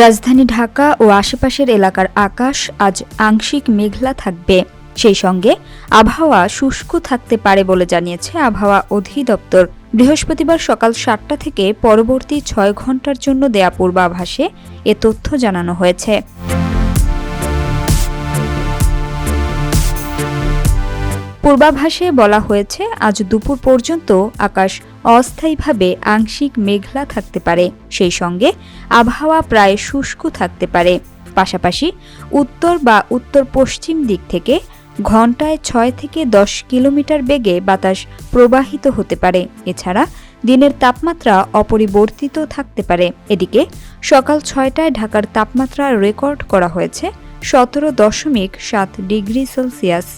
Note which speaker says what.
Speaker 1: রাজধানী ঢাকা ও আশেপাশের এলাকার আকাশ আজ আংশিক মেঘলা থাকবে। সেই সঙ্গে আবহাওয়া শুষ্ক থাকতে পারে বলে জানিয়েছে আবহাওয়া অধিদপ্তর। বৃহস্পতিবার সকাল ৭টা থেকে পরবর্তী ৬ ঘন্টার জন্য দেয়া পূর্বাভাসে এ তথ্য জানানো হয়েছে। পূর্বাভাসে বলা হয়েছে, আজ দুপুর পর্যন্ত আকাশ অস্থায়ীভাবে আংশিক মেঘলা থাকতে পারে। সেই সঙ্গে আবহাওয়া প্রায় শুষ্ক থাকতে পারে। পাশাপাশি উত্তর বা উত্তর পশ্চিম দিক থেকে ঘন্টায় ৬ থেকে ১০ কিলোমিটার বেগে বাতাস প্রবাহিত হতে পারে। এছাড়া দিনের তাপমাত্রা অপরিবর্তিত থাকতে পারে। এদিকে সকাল ৬টায় ঢাকার তাপমাত্রা রেকর্ড করা হয়েছে ১৭.৭ ডিগ্রি সেলসিয়াস।